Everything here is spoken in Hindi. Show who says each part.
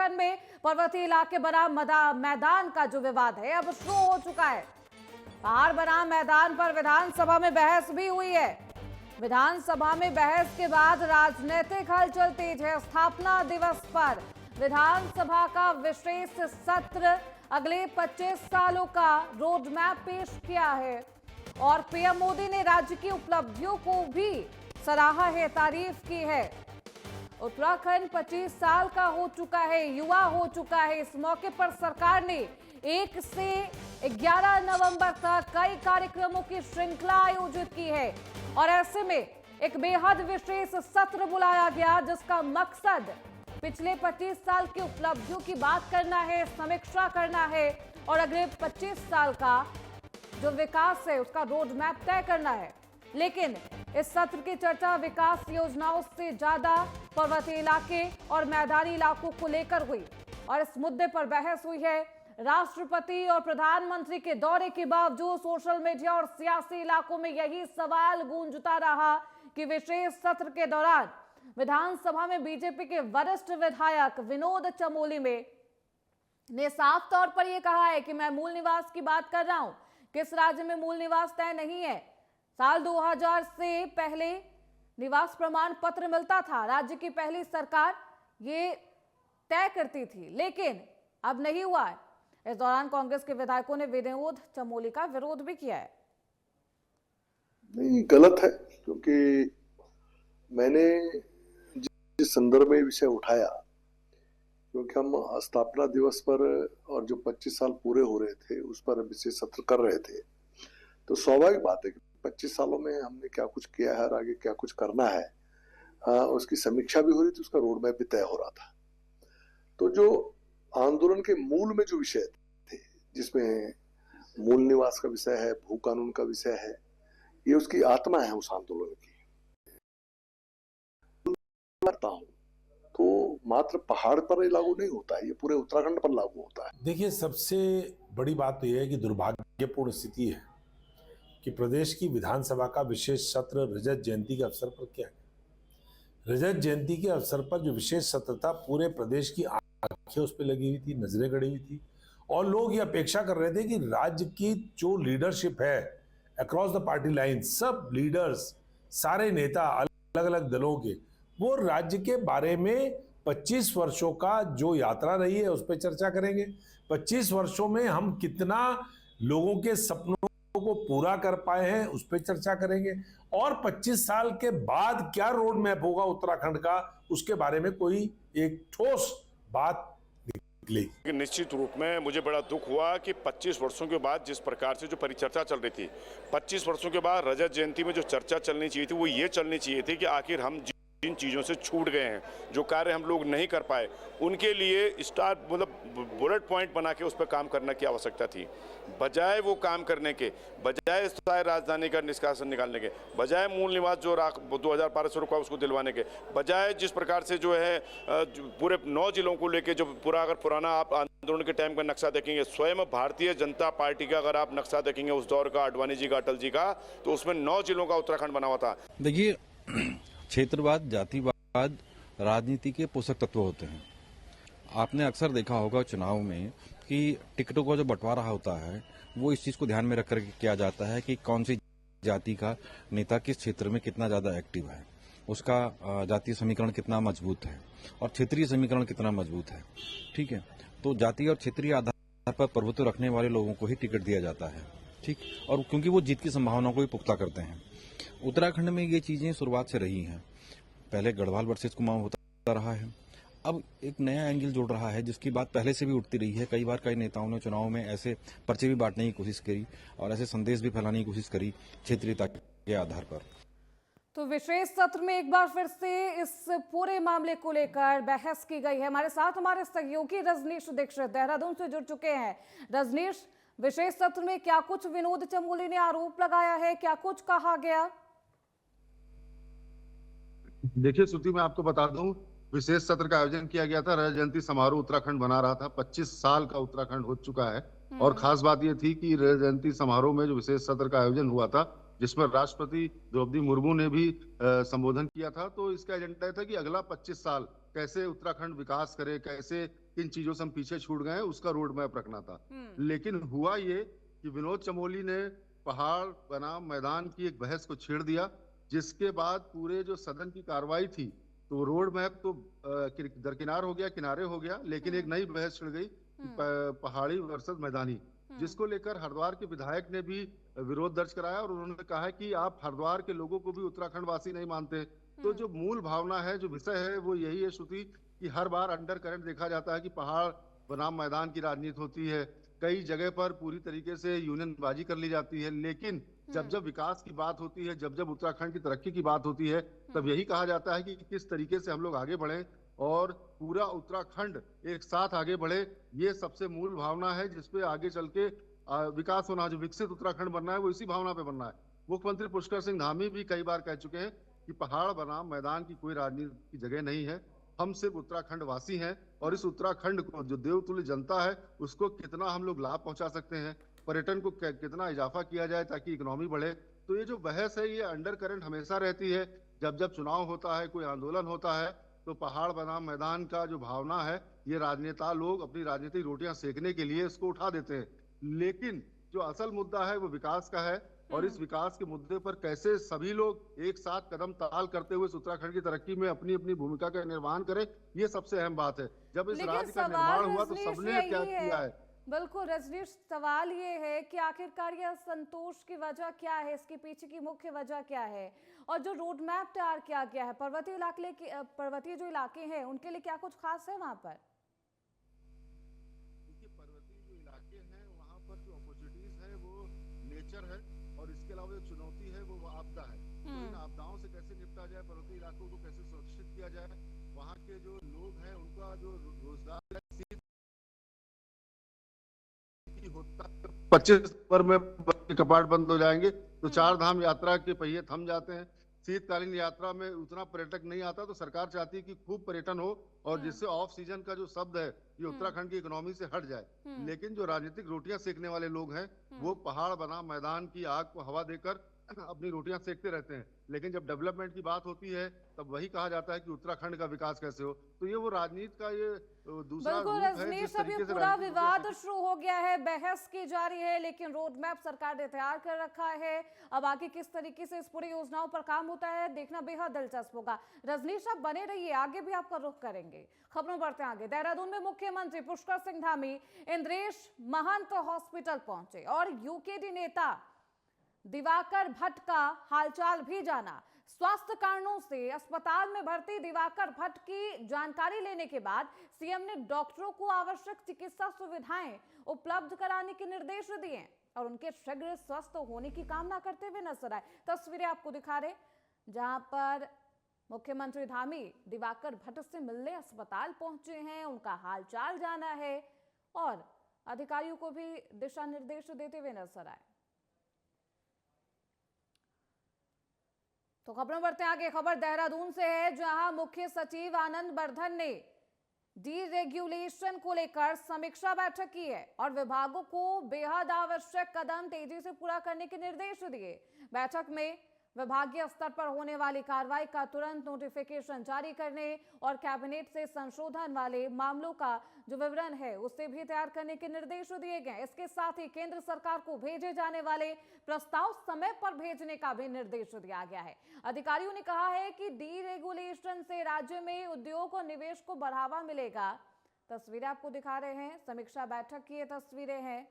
Speaker 1: उत्तराखंड में पर्वतीय इलाके बना मैदान का जो विवाद है अब शुरू हो चुका है। पहाड़ बना मैदान पर विधानसभा में बहस भी हुई है। विधानसभा में बहस के बाद राजनीतिक हलचल तेज है। स्थापना दिवस पर विधानसभा का विशेष सत्र अगले 25 सालों का रोड मैप पेश किया है और पीएम मोदी ने राज्य की उपलब्धियों को भी सराहा है, तारीफ की है। उत्तराखंड 25 साल का हो चुका है, युवा हो चुका है। इस मौके पर सरकार ने 1 से 11 नवंबर तक कई कार्यक्रमों की श्रृंखला आयोजित की है और ऐसे में एक बेहद विशेष सत्र बुलाया गया जिसका मकसद पिछले 25 साल की उपलब्धियों की बात करना है, समीक्षा करना है और अगले 25 साल का जो विकास है उसका रोड मैप तय करना है। लेकिन इस सत्र की चर्चा विकास योजनाओं से ज्यादा पर्वतीय इलाके और मैदानी इलाकों को लेकर हुई और इस मुद्दे पर बहस हुई है। राष्ट्रपति और प्रधानमंत्री के दौरे के बावजूद सोशल मीडिया और सियासी इलाकों में यही सवाल गूंजता रहा कि विशेष सत्र के दौरान विधानसभा में बीजेपी के वरिष्ठ विधायक विनोद चमोली ने साफ तौर पर यह कहा है कि मैं मूल निवास की बात कर रहा हूं। किस राज्य में मूल निवास तय नहीं है। साल 2000 से पहले निवास प्रमाण पत्र मिलता था। राज्य की पहली सरकार ये तय करती थी, लेकिन अब नहीं हुआ है। इस दौरान कांग्रेस के विधायकों ने विनोद चमोली का विरोध भी किया है।
Speaker 2: नहीं, गलत है, क्योंकि मैंने जिस संदर्भ में विषय उठाया, क्योंकि हम स्थापना दिवस पर और जो 25 साल पूरे हो रहे थे उस पर विशेष सत्र कर रहे थे, तो स्वाभाविक बात है कि 25 सालों में हमने क्या कुछ किया है और आगे क्या कुछ करना है, उसकी समीक्षा भी हो रही थी, उसका रोड मैप भी तय हो रहा था। तो जो आंदोलन के मूल में जो विषय थे, जिसमें मूल निवास का विषय है, भू कानून का विषय है, ये उसकी आत्मा है उस आंदोलन की। करता हूं तो मात्र पहाड़ पर लागू नहीं होता है, ये पूरे उत्तराखंड पर लागू होता है।
Speaker 3: देखिए, सबसे बड़ी बात तो यह है कि दुर्भाग्यपूर्ण स्थिति है कि प्रदेश की विधानसभा का विशेष सत्र रजत जयंती के अवसर पर किया गया। रजत जयंती के अवसर पर जो विशेष सत्र था, पूरे प्रदेश की आंखें उस पर लगी हुई थी, नजरें गड़ी हुई थी और लोग ये अपेक्षा कर रहे थे कि राज्य की जो लीडरशिप है अक्रॉस द पार्टी लाइन, सब लीडर्स, सारे नेता अलग अलग दलों के, वो राज्य के बारे में 25 वर्षों का जो यात्रा रही है उस पर चर्चा करेंगे। 25 वर्षों में हम कितना लोगों के सपनों को पूरा कर पाए हैं उस पर चर्चा करेंगे और 25 साल के बाद क्या रोड मैप होगा उत्तराखंड का, उसके बारे में कोई एक ठोस बात निकलेगी।
Speaker 4: निश्चित रूप में मुझे बड़ा दुख हुआ कि 25 वर्षों के बाद जिस प्रकार से जो परिचर्चा चल रही थी, 25 वर्षों के बाद रजत जयंती में जो चर्चा चलनी चाहिए थी वो ये चलनी चाहिए थी कि आखिर हम जिन चीज़ों से छूट गए हैं, जो कार्य हम लोग नहीं कर पाए, उनके लिए स्टार मतलब बुलेट पॉइंट बना के उस पर काम करने की आवश्यकता थी। बजाय वो काम करने के, बजाय स्थायी राजधानी का निष्कासन निकालने के, बजाय मूल निवास जो 2012 से रुका उसको दिलवाने के, बजाय जिस प्रकार से जो है पूरे 9 जिलों को लेके जो पूरा, अगर पुराना आप आंदोलन के टाइम का नक्शा देखेंगे, स्वयं भारतीय जनता पार्टी का अगर आप नक्शा देखेंगे उस दौर का, आडवाणी जी का, अटल जी का, तो उसमें 9 जिलों का उत्तराखंड बना हुआ था।
Speaker 5: देखिए, क्षेत्रवाद, जातिवाद राजनीति के पोषक तत्व होते हैं। आपने अक्सर देखा होगा चुनाव में कि टिकटों का जो बंटवारा होता है वो इस चीज को ध्यान में रख कर किया जाता है कि कौन सी जाति का नेता किस क्षेत्र में कितना ज्यादा एक्टिव है, उसका जातीय समीकरण कितना मजबूत है और क्षेत्रीय समीकरण कितना मजबूत है। ठीक है, तो जातीय और क्षेत्रीय आधार पर प्रभुत्व रखने वाले लोगों को ही टिकट दिया जाता है। ठीक, और क्योंकि वो जीत की संभावनाओं को भी पुख्ता करते हैं। उत्तराखंड में ये चीजें शुरुआत से रही हैं। पहले गढ़वाल वर्सेस कुमाऊं होता रहा है, अब एक नया एंगल जुड़ रहा है जिसकी बात पहले से भी उठती रही है। कई बार कई नेताओं ने चुनाव में ऐसे पर्चे भी बांटने की कोशिश करी और ऐसे संदेश भी फैलाने की कोशिश करी क्षेत्रीयता के आधार पर।
Speaker 1: तो विशेष सत्र में एक बार फिर से इस पूरे मामले को लेकर बहस की गई है। हमारे साथ हमारे सहयोगी रजनीश दीक्षित देहरादून से जुड़ चुके हैं। रजनीश, विशेष सत्र में क्या कुछ विनोद चमोली ने आरोप लगाया है, क्या कुछ कहा गया?
Speaker 6: देखिए श्रुति, मैं आपको बता दूं, विशेष सत्र का आयोजन किया गया था। रजत जयंती समारोह उत्तराखंड मना रहा था। 25 साल का उत्तराखंड हो चुका है और खास बात यह थी कि रजत जयंती समारोह में जो विशेष सत्र का आयोजन हुआ था, जिसमें राष्ट्रपति द्रौपदी मुर्मू ने भी संबोधन किया था, तो इसका एजेंडा था कि अगला 25 साल कैसे उत्तराखंड विकास करे, कैसे किन चीजों से हम पीछे छूट गए हैं, उसका रोड मैप रखना था। लेकिन हुआ ये कि विनोद चमोली ने पहाड़ बनाम मैदान की एक बहस को छेड़ दिया, जिसके बाद पूरे जो सदन की कार्रवाई थी, तो रोड मैप तो दरकिनार हो गया, किनारे हो गया, लेकिन एक नई बहस छिड़ गई, पहाड़ी वर्सेस मैदानी, जिसको लेकर हरिद्वार के विधायक ने भी विरोध दर्ज कराया और उन्होंने कहा है कि आप हरिद्वार के लोगों को भी उत्तराखंड वासी नहीं मानते। तो जो मूल भावना है, जो विषय है, वो यही है श्रुति, कि हर बार अंडर करंट देखा जाता है कि पहाड़ बनाम मैदान की राजनीति होती है, कई जगह पर पूरी तरीके से यूनियनबाजी कर ली जाती है, लेकिन जब जब विकास की बात होती है, जब जब उत्तराखंड की तरक्की की बात होती है, तब यही कहा जाता है कि किस तरीके से हम लोग आगे बढ़े और पूरा उत्तराखंड एक साथ आगे बढ़े। ये सबसे मूल भावना है जिसपे आगे चल के विकास होना, जो विकसित उत्तराखंड बनना है, वो इसी भावना पे बनना है। मुख्यमंत्री पुष्कर सिंह धामी भी कई बार कह चुके हैं कि पहाड़ बनाम मैदान की कोई राजनीति की जगह नहीं है, हम सिर्फ उत्तराखंड वासी हैं और इस उत्तराखंड को, जो देवतुल्य जनता है, उसको कितना हम लोग लाभ पहुंचा सकते हैं, पर्यटन को कितना इजाफा किया जाए ताकि इकोनॉमी बढ़े। तो ये जो बहस है, ये अंडर करंट हमेशा रहती है। जब जब चुनाव होता है, कोई आंदोलन होता है, तो पहाड़ बनाम मैदान का जो भावना है, ये राजनेता लोग अपनी राजनीतिक रोटियां सेकने के लिए इसको उठा देते हैं। लेकिन जो असल मुद्दा है वो विकास का है, और इस विकास के मुद्दे पर कैसे सभी लोग एक साथ कदम ताल करते हुए इस उत्तराखंड की तरक्की में अपनी अपनी भूमिका का निर्वहन करें, ये सबसे अहम बात है। जब इस राज्य का निर्माण हुआ तो सबने क्या किया है।
Speaker 1: बिल्कुल रजनीश, सवाल ये है कि आखिरकार यह असंतोष की वजह क्या है, इसके पीछे की मुख्य वजह क्या है, और जो रोड मैप तैयार किया गया है पर्वतीय जो इलाके हैं उनके लिए क्या कुछ खास है वहां पर?
Speaker 6: पर्वतीय जो इलाके हैं, वहां पर जो अपॉर्चुनिटीज है वो नेचर है, और इसके अलावा जो चुनौती है वो आपदा है। तो इन आपदाओं से कैसे निपटा जाए, पर्वतीय इलाकों को कैसे सुरक्षित किया जाए, वहाँ के जो लोग हैं उनका जो रोजगार 25 नवंबर में कपाट बंद हो जाएंगे, तो 4 धाम यात्रा के पहिए थम जाते हैं। शीतकालीन यात्रा में उतना पर्यटक नहीं आता, तो सरकार चाहती है कि खूब पर्यटन हो और जिससे ऑफ सीजन का जो शब्द है ये उत्तराखंड की इकोनॉमी से हट जाए। लेकिन जो राजनीतिक रोटियां सेकने वाले लोग हैं, वो पहाड़ बनाम मैदान की आग को हवा देकर अपनी रोटियां सेकते रहते हैं, लेकिन जब डेवलपमेंट की बात होती है तब वही कहा जाता है कि उत्तराखंड का विकास कैसे हो। तो ये वो राजनीति का ये दूसरा रूप है जिस तरीके से
Speaker 1: पूरा विवाद शुरू हो गया है, बहस की जा रही है, लेकिन रोड मैप सरकार ने तैयार कर रखा है। अब आगे किस तरीके से इस पूरी योजनाओं पर काम होता है देखना बेहद दिलचस्प होगा। रजनीश, आप बने रहिए, आगे भी आपका रुख करेंगे। खबरों बढ़ते हैं आगे। देहरादून में मुख्यमंत्री पुष्कर सिंह धामी इंद्रेश महंत हॉस्पिटल पहुंचे और यूकेडी नेता दिवाकर भट्ट का हालचाल भी जाना। स्वास्थ्य कारणों से अस्पताल में भर्ती दिवाकर भट्ट की जानकारी लेने के बाद सीएम ने डॉक्टरों को आवश्यक चिकित्सा सुविधाएं उपलब्ध कराने के निर्देश दिए और उनके शीघ्र स्वस्थ होने की कामना करते हुए नजर आए। तस्वीरें आपको दिखा रहे, जहां पर मुख्यमंत्री धामी दिवाकर भट्ट से मिलने अस्पताल पहुंचे हैं, उनका हालचाल जाना है और अधिकारियों को भी दिशा निर्देश देते हुए नजर आए। तो खबरों बढ़ते आगे। खबर देहरादून से है, जहां मुख्य सचिव आनंद वर्धन ने डीरेगुलेशन को लेकर समीक्षा बैठक की है और विभागों को बेहद आवश्यक कदम तेजी से पूरा करने के निर्देश दिए। बैठक में विभागीय स्तर पर होने वाली कार्रवाई का तुरंत नोटिफिकेशन जारी करने और कैबिनेट से संशोधन वाले मामलों का जो विवरण है उसे भी तैयार करने के निर्देश दिए गए। इसके साथ ही केंद्र सरकार को भेजे जाने वाले प्रस्ताव समय पर भेजने का भी निर्देश दिया गया है। अधिकारियों ने कहा है कि डीरेगुलेशन से राज्य में उद्योग और निवेश को बढ़ावा मिलेगा। तस्वीरें आपको दिखा रहे हैं, समीक्षा बैठक की ये तस्वीरें हैं।